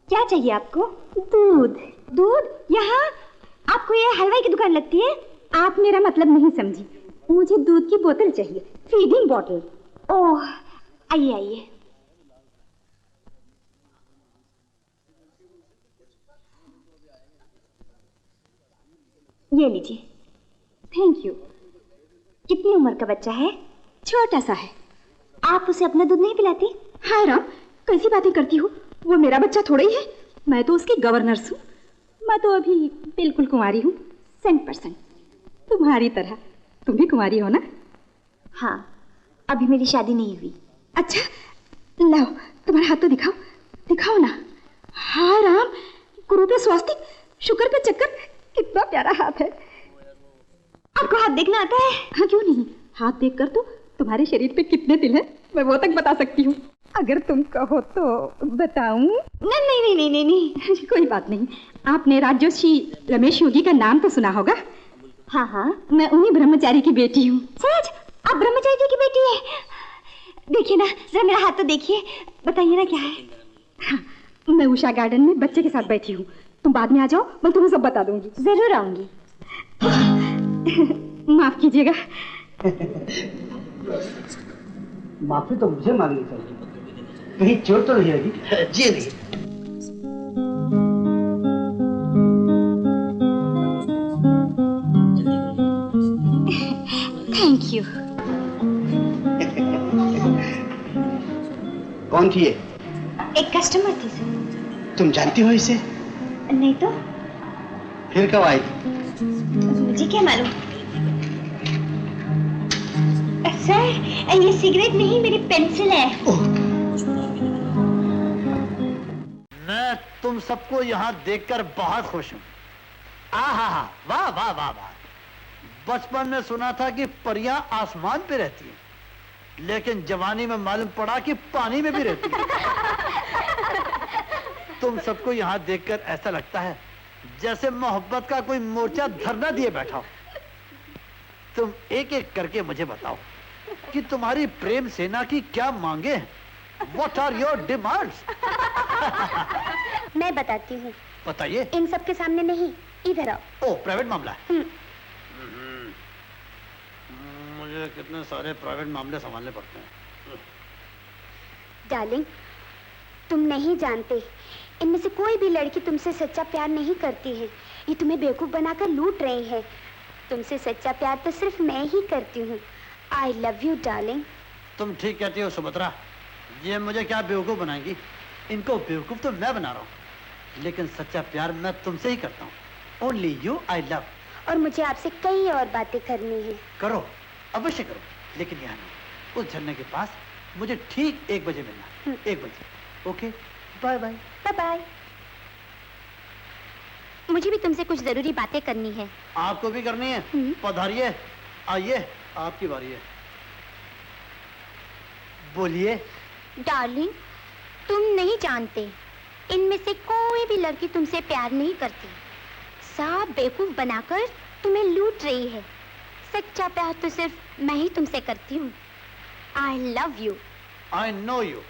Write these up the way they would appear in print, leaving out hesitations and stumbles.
क्या चाहिए आपको? दूध। दूध? यहाँ? आपको ये हलवाई की दुकान लगती है? आप मेरा मतलब नहीं समझी। मुझे दूध की बोतल चाहिए, फीडिंग बॉटल। ओह, आइए आइए। ये लीजिए। Thank you. कितनी उम्र का बच्चा है? छोटा सा है। आप उसे अपना दूध नहीं पिलाती? हाय राम, कैसी बातें करती हो? वो मेरा बच्चा थोड़ा ही है, मैं तो उसकी गवर्नर्स हूँ। मैं तो अभी बिल्कुल कुंवारी हूँ, 100%। तुम्हारी तरह। तुम भी कुंवारी हो ना? हाँ, अभी मेरी शादी नहीं हुई। अच्छा, लाओ तुम्हारा हाथ तो दिखाओ, दिखाओ ना। हाय राम, गुरु पे स्वास्तिक, शुक्र पे चक्कर, कितना प्यारा हाथ है। आपको हाथ देखना आता है? हाँ, क्यों नहीं। हाथ देखकर तो तुम्हारे शरीर पे कितने तिल हैं मैं वो तक बता सकती हूँ। अगर तुम कहो तो बताऊं? नहीं नहीं नहीं नहीं नहीं। कोई बात नहीं। आपने राजर्षि रमेश योगी का नाम तो सुना होगा। हाँ हाँ, मैं उन्हीं ब्रह्मचारी की बेटी हूँ। सच? आप ब्रह्मचारी जी की बेटी है? देखिए ना, जरा मेरा हाथ तो देखिए, बताइए ना क्या है। हाँ, मैं उषा गार्डन में बच्चे के साथ बैठी हूँ। तुम बाद में आ जाओ, मैं तुम्हें सब बता दूंगी। जरूर आऊंगी। माफ कीजिएगा। माफी तो मुझे मांगनी चाहिए, कहीं चोट तो नहीं लगी? जी नहीं। Thank you. कौन थी ये? एक कस्टमर थी सर। तुम जानती हो इसे? नहीं तो। फिर कब आई? मुझे क्या मालूम। सर, ये सिगरेट नहीं, मेरी पेंसिल है। मैं तुम सबको यहाँ देखकर बहुत खुश हूँ। आहा, वाह वाह वाह वाह। बचपन में सुना था कि परियां आसमान पे रहती हैं, लेकिन जवानी में मालूम पड़ा कि पानी में भी रहती है। तुम सबको यहाँ देखकर ऐसा लगता है जैसे मोहब्बत का कोई मोर्चा धरना दिए बैठा हो। तुम एक एक करके मुझे बताओ कि तुम्हारी प्रेम सेना की क्या मांगे हैं? What are your demands? मैं बताती हूँ। बताइए। इन सब के सामने नहीं, इधर आओ। ओह, प्राइवेट मामला है। मुझे कितने सारे प्राइवेट मामले संभालने पड़ते हैं। डार्लिंग, तुम नहीं जानते, इनमें से कोई भी लड़की तुमसे सच्चा प्यार नहीं करती है। ये तुम्हें बेवकूफ बनाकर लूट रही है। तुमसे सच्चा प्यार तो सिर्फ मैं ही करती हूँ। I love you darling. तुम ठीक कहती हो सुभद्रा, ये मुझे क्या बेवकूफ बनाएंगी? इनको बेवकूफ तो मैं बना रहा हूँ, लेकिन सच्चा प्यार मैं तुमसे ही करता हूँ। Only you I love. और मुझे आपसे कई और बातें करनी है। करो, अवश्य करो, लेकिन यहाँ नहीं, उस झरने के पास मुझे ठीक 1 बजे मिलना। 1 बजे। Okay, bye bye. Bye bye. मुझे भी तुमसे कुछ जरूरी बातें करनी है। आपको भी करनी है? पधारिए, आइए, आपकी बारी है। बोलिए। डार्लिंग, तुम नहीं जानते, इनमें से कोई भी लड़की तुमसे प्यार नहीं करती। सब बेवकूफ बनाकर तुम्हें लूट रही है। सच्चा प्यार तो सिर्फ मैं ही तुमसे करती हूँ। I love you. I know you.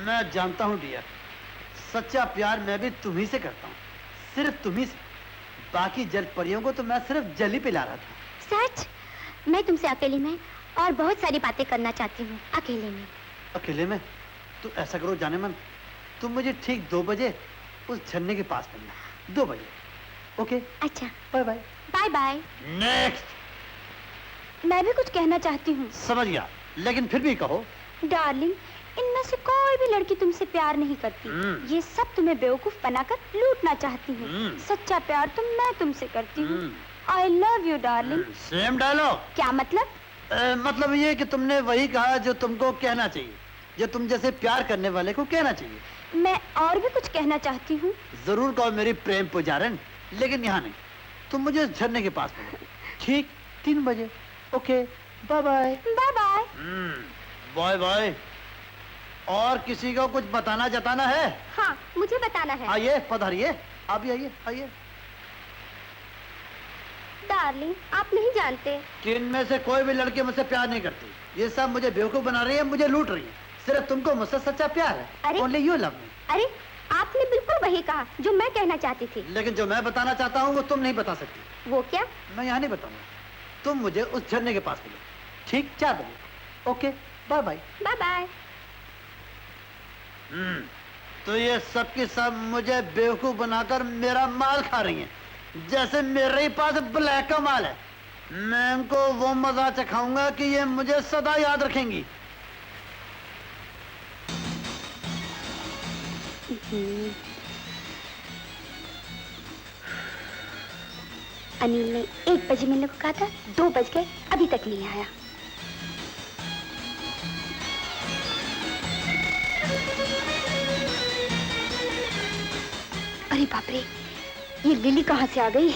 मैं जानता हूँ डियर, सच्चा प्यार मैं भी तुम्ही से करता हूँ, सिर्फ तुम्ही से। बाकी जल परियों को तो मैं सिर्फ जल ही पिला रहा था। सच? मैं तुमसे अकेले में और बहुत सारी बातें करना चाहती हूँ। अकेले में। अकेले में? तो ऐसा करो जाने मन, तुम मुझे ठीक 2 बजे उस झरने के पास मिलना। 2 बजे। ओके? अच्छा, bye bye. Bye bye. Next. मैं भी कुछ कहना चाहती हूँ। समझ गया, लेकिन फिर भी कहो। डार्लिंग, इनमें से कोई भी लड़की तुमसे प्यार नहीं करती। ये सब तुम्हें बेवकूफ बनाकर लूटना चाहती है। सच्चा प्यार तो मैं तुमसे करती हूँ। I love you darling. Same dialogue. क्या मतलब? मतलब ये कि तुमने वही कहा जो तुमको कहना चाहिए, जो तुम जैसे प्यार करने वाले को कहना चाहिए। मैं और भी कुछ कहना चाहती हूँ। जरूर कहो मेरी प्रेम पुजारन, लेकिन यहाँ नहीं। तुम मुझे झरने के पास मिलो ठीक 3 बजे। Okay, bye bye. Bye bye. Bye bye. और किसी को कुछ बताना जताना है? हाँ, मुझे बताना है। आइए, पधारिए। आप भी आइए, आइए। डार्लिंग, आप नहीं जानते कि इनमें से कोई भी लड़की मुझसे प्यार नहीं करती। ये सब मुझे बेवकूफ बना रही है, मुझे लूट रही है। सिर्फ तुमको मुझसे सच्चा प्यार है। अरे? Only you love me। अरे, आपने बिल्कुल वही कहा जो मैं कहना चाहती थी। लेकिन जो मैं बताना चाहता हूँ वो तुम नहीं बता सकती। वो क्या? मैं यहाँ नहीं बताऊंगा, तुम मुझे उस झरने के पास मिलो, ठीक 4 बजे। Okay, bye bye. Bye bye. तो ये सब की सब मुझे बेवकूफ बनाकर मेरा माल खा रही हैं, जैसे मेरे ही पास ब्लैक का माल है। मैं इनको वो मजा चखाऊंगा कि ये मुझे सदा याद रखेंगी। अनिल ने 1 बजे मिलने को कहा था, 2 बज गए, अभी तक नहीं आया। अरे बाप रे, ये लिली कहाँ से आ गई?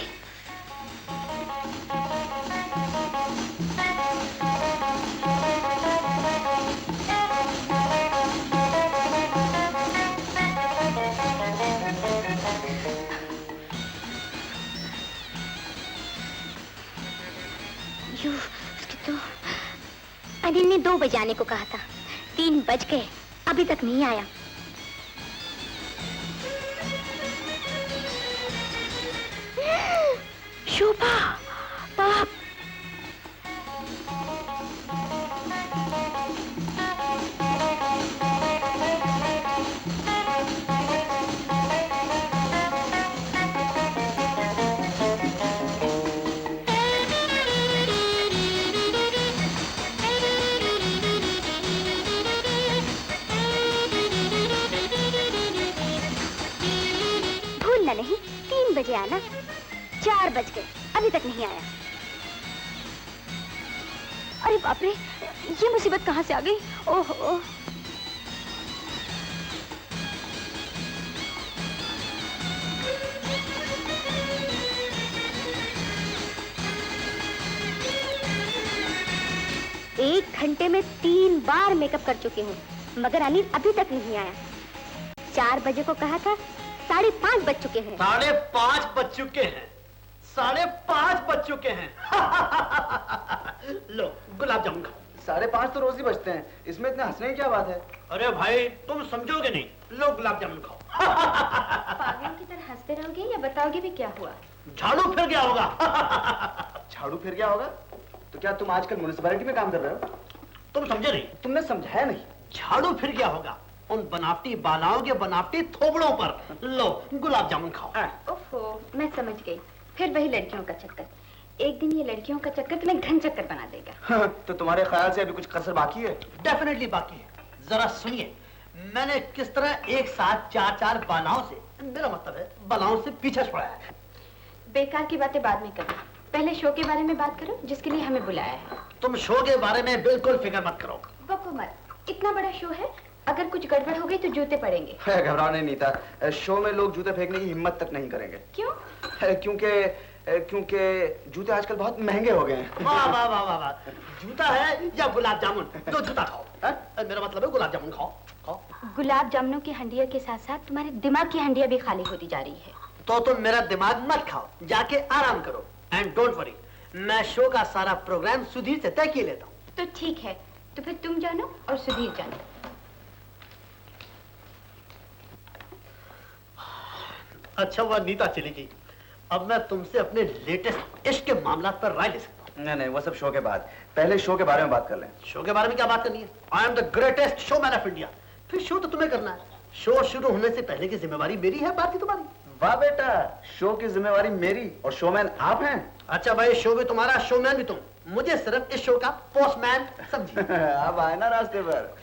उसकी तो अनिल ने 2 बजे आने को कहा था, 3 बज गए, अभी तक नहीं आया। शोभा, बाप। भूलना नहीं, 3 बजे आना। 4 बज गए, अभी तक नहीं आया। अरे बाप रे, ये मुसीबत कहाँ से आ गई? ओहो। एक घंटे में 3 बार मेकअप कर चुकी हूँ, मगर अनिल अभी तक नहीं आया। 4 बजे को कहा था, 5:30 बज चुके हैं। 5:30 बज चुके हैं, 5:30 बज चुके हैं। लो गुलाब जामुन खाओ। 5:30 तो रोज ही बजते हैं, इसमें इतने हंसने की क्या बात है? अरे भाई तुम समझोगे नहीं, लो गुलाब जामुन खाओ। पागलों की तरह हंसते रहोगे या बताओगे भी क्या हुआ? झाड़ू फिर गया होगा। झाड़ू फिर क्या होगा? तो क्या तुम आजकल म्युनिसिपैलिटी में काम कर रहे हो? तुम समझे नहीं? तुमने समझाया नहीं। झाड़ू फिर गया होगा उन बनावटी बालाओं के बनावटी थोबड़ों पर। लो गुलाब जामुन खाओ। ओफो, मैं समझ गई, फिर वही लड़कियों का चक्कर। एक दिन ये लड़कियों का चक्कर तुम्हें घन चक्कर बना देगा। तो तुम्हारे ख्याल से अभी कुछ कसर बाकी है? डेफिनेटली बाकी है। जरा सुनिए, मैंने किस तरह एक साथ 4 बालाओं से, मेरा मतलब है बालाओं से पीछा छुड़ाया है। बेकार की बातें बाद में करो, पहले शो के बारे में बात करो जिसके लिए हमें बुलाया है। तुम शो के बारे में बिल्कुल फिक्र मत करो। बको मत, इतना बड़ा शो है, अगर कुछ गड़बड़ हो गई तो जूते पड़ेंगे। घबराने नहीं था, शो में लोग जूते फेंकने की हिम्मत तक नहीं करेंगे। क्यों? क्योंकि जूते आजकल बहुत महंगे हो गए हैं। वाह वाह वाह वाह वाह, जूता है या गुलाब जामुन, तो जूता खाओ। मेरा मतलब है गुलाब जामुन खाओ। खाओ। गुलाब जामुनों की हंडिया के साथ साथ तुम्हारे दिमाग की हंडिया भी खाली होती जा रही है। तो तुम मेरा दिमाग मत खाओ, जाके आराम करो। एंड डोंट वरी, मैं शो का सारा प्रोग्राम सुधीर से तय किए लेता हूँ। तो ठीक है, तो फिर तुम जानो और सुधीर जानो। अच्छा हुआ नीता चली गई, अब मैं तुमसे अपने लेटेस्ट इश्क के मामला पर राय ले सकता हूँ। नहीं, वो सब शो के बाद, पहले शो के बारे में बात कर लें। शो के बारे में क्या बात करनी है? I am the greatest showman of India. फिर शो तो तुम्हें करना है। शो शुरू होने से पहले की जिम्मेवारी मेरी है, बाकी तुम्हारी। वाह बेटा, शो की जिम्मेवारी मेरी और शोमैन आप हैं। अच्छा भाई, शो भी तुम्हारा, शोमैन भी तुम। मुझे सिर्फ इस शो का पोस्टमैन समझिए। आप आए ना रास्ते पर।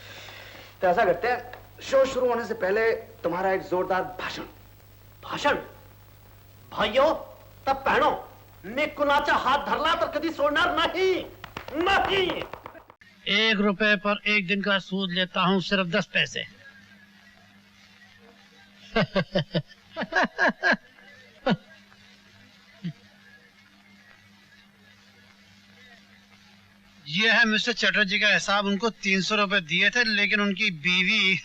तो ऐसा करते हैं, शो शुरू होने से पहले तुम्हारा एक जोरदार भाषण। भाषण? भाइयों तब पहनो, मैं कुणाचा हात धरला तर कधी सोडणार नहीं, नहीं। 1 रुपए पर 1 दिन का सूद लेता हूँ, सिर्फ 10 पैसे। ये है मिस्टर चटर्जी का हिसाब। उनको 300 रुपए दिए थे, लेकिन उनकी बीवी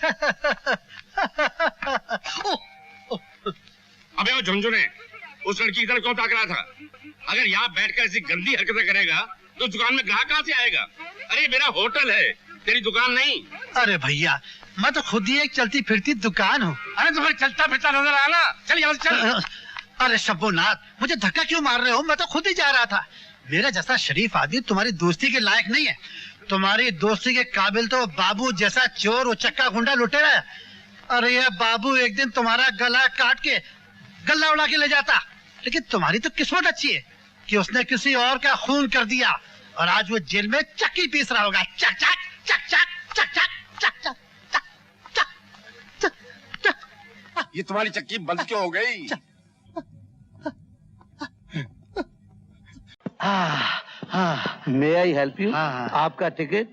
अबे वो झुनझुने, उस लड़की की तरफ क्यों ताक रहा था? अगर यहाँ बैठकर ऐसी गंदी हरकतें करेगा तो दुकान में ग्राहक कहाँ से आएगा? अरे मेरा होटल है, तेरी दुकान नहीं। अरे भैया, मैं तो खुद ही एक चलती फिरती दुकान हूँ। अरे तुम्हें चलता फिरता नजर आया ना, चल यहाँ से चल। अरे शब्बोनाथ, मुझे धक्का क्यों मार रहे हो? मैं तो खुद ही जा रहा था। मेरा जैसा शरीफ आदमी तुम्हारी दोस्ती के लायक नहीं है। तुम्हारी दोस्ती के काबिल तो बाबू जैसा चोर उचक्का गुंडा लुटेरा है। अरे ये बाबू एक दिन तुम्हारा गला काट के गला उड़ा के ले जाता, लेकिन तुम्हारी तो किस्मत अच्छी है कि उसने किसी और का खून कर दिया और आज वो जेल में चक्की पीस रहा होगा। चक चक चक चक चक चक चक चक चक चक चक। ये तुम्हारी चक्की बंद क्यों हो गई? मे आई हेल्प यू? आपका ticket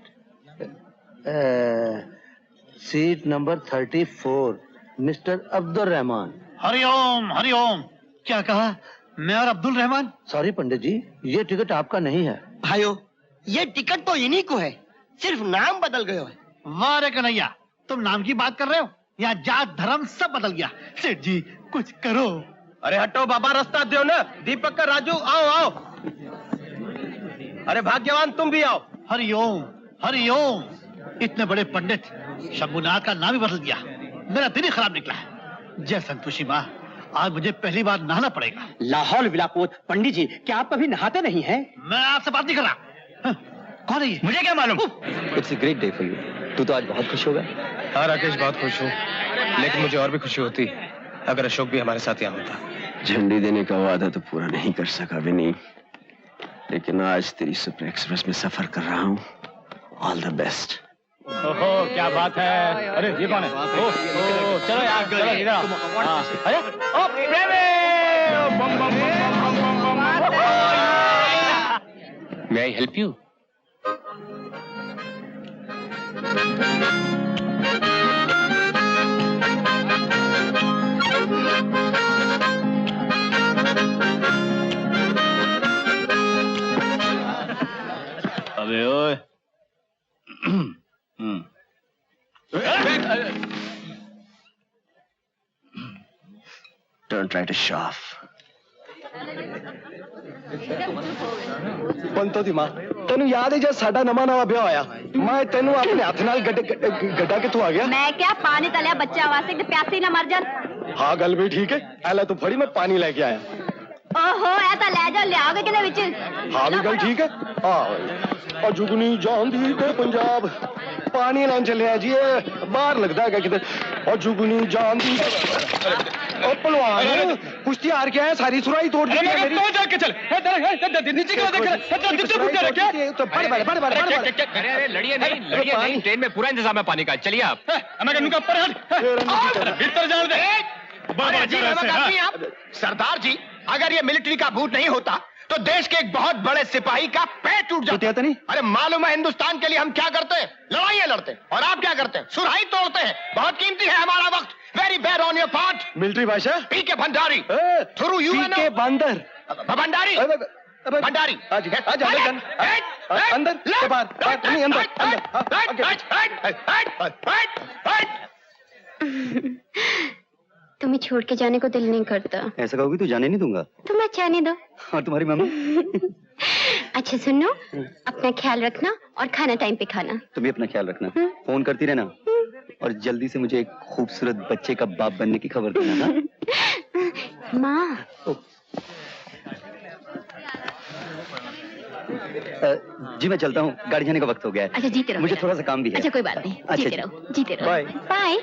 seat number 34, mister Abdul Rahman. Hariom Hariom. क्या कहा? मैं और अब्दुल रहमान? सॉरी पंडित जी, ये टिकट आपका नहीं है। भाइयों, ये टिकट तो इन्हीं को है, सिर्फ नाम बदल गया है। वाह रे कन्हैया, तुम नाम की बात कर रहे हो? यहाँ जात धर्म सब बदल गया। सेठ जी कुछ करो। अरे हटो बाबा, रास्ता दो ना। दीपक का राजू, आओ आओ। अरे भाग्यवान तुम भी आओ। हरिओम हरिओम। इतने बड़े पंडित शंभुनाथ का नाम ही बदल दिया। मेरा दिन ही खराब निकला है। जय संतोषी माँ, आज मुझे पहली बार नहाना पड़ेगा। लाहौल विलापोत। पंडित जी, क्या आप कभी नहाते नहीं हैं? मैं आपसे बात नहीं कर रहा। कौन है ये? मुझे क्या मालूम। It's a great day for you. तू तो आज बहुत खुश होगा। हाँ राकेश, बहुत खुश हूँ, लेकिन मुझे और भी खुशी होती अगर अशोक भी हमारे साथ यहाँ होता। झंडी देने का वादा तो पूरा नहीं कर सका विनी, लेकिन आज तेरी सुपर एक्सप्रेस में सफर कर रहा हूँ। All the best. ओहो क्या बात है। अरे ये कौन है? चलो यार, चलो इधर आओ। अरे ओ प्रेमे, बम बम बम बम बम बम। मे आई हेल्प यू? अबे ओए। Don't try to show off. पंतो दी मां, तेनू याद है जब साडा नवा ब्याह होया, मैं तेनू अपने हाथ नाल गड्ढा किथों आ गया? मैं क्या पानी तलिया बच्चा वास्ते ते प्यासी ना मर जान। हाँ गल भी ठीक है। एला तू फड़ी, मैं पानी लेके आया। ओहो ऐ तां ले जा, लियाओगे किने विच? हाँ भी गल ठीक है। हाँ और जुगनी जांदी ते पंजाब पानी लान चले जी, बाहर लगता है किधर। और जुगनी जांदी और पहलवान कुश्ती हार के आया, सारी सुराई तोड़ दी है मेरी। तो जाके चल नीचे क्यों देख रहा है? तो बड़ अरे लड़िए नहीं, ट्रेन में पूरा इंतजाम है पानी का। चलिए आप। भीतर जाओ दे। सरदार जी, अगर ये मिलिट्री का बूट नहीं होता तो देश के एक बहुत बड़े सिपाही का पैर टूट जाता। नहीं? अरे मालूम है हिंदुस्तान के लिए हम क्या करते हैं? लड़ाइयाँ लड़ते हैं। और आप क्या करते हैं? सुराही तोड़ते हैं। बहुत कीमती है हमारा वक्त। Very bad on your part. Military भाषा पी के भंडारी थ्रू यू के बंदर भंडारी भंडारी अंदर के बाहर नहीं, अंदर तुम्हें छोड़ के जाने को दिल नहीं करता। ऐसा कहोगी तो जाने नहीं दूंगा। तुम जाने दो। और तुम्हारी मम्मी? अच्छा सुनो, अपना ख्याल रखना और खाना टाइम पे खाना। तुम भी अपना ख्याल रखना, फोन करती रहना और जल्दी से मुझे एक खूबसूरत बच्चे का बाप बनने की खबर देना। माँ जी मैं चलता हूँ, गाड़ी जाने का वक्त हो गया है। अच्छा जीते रहो। मुझे थोड़ा सा काम भी है। अच्छा कोई बात नहीं, अच्छा, जीते रहो जीते रहो। बाय। बाय।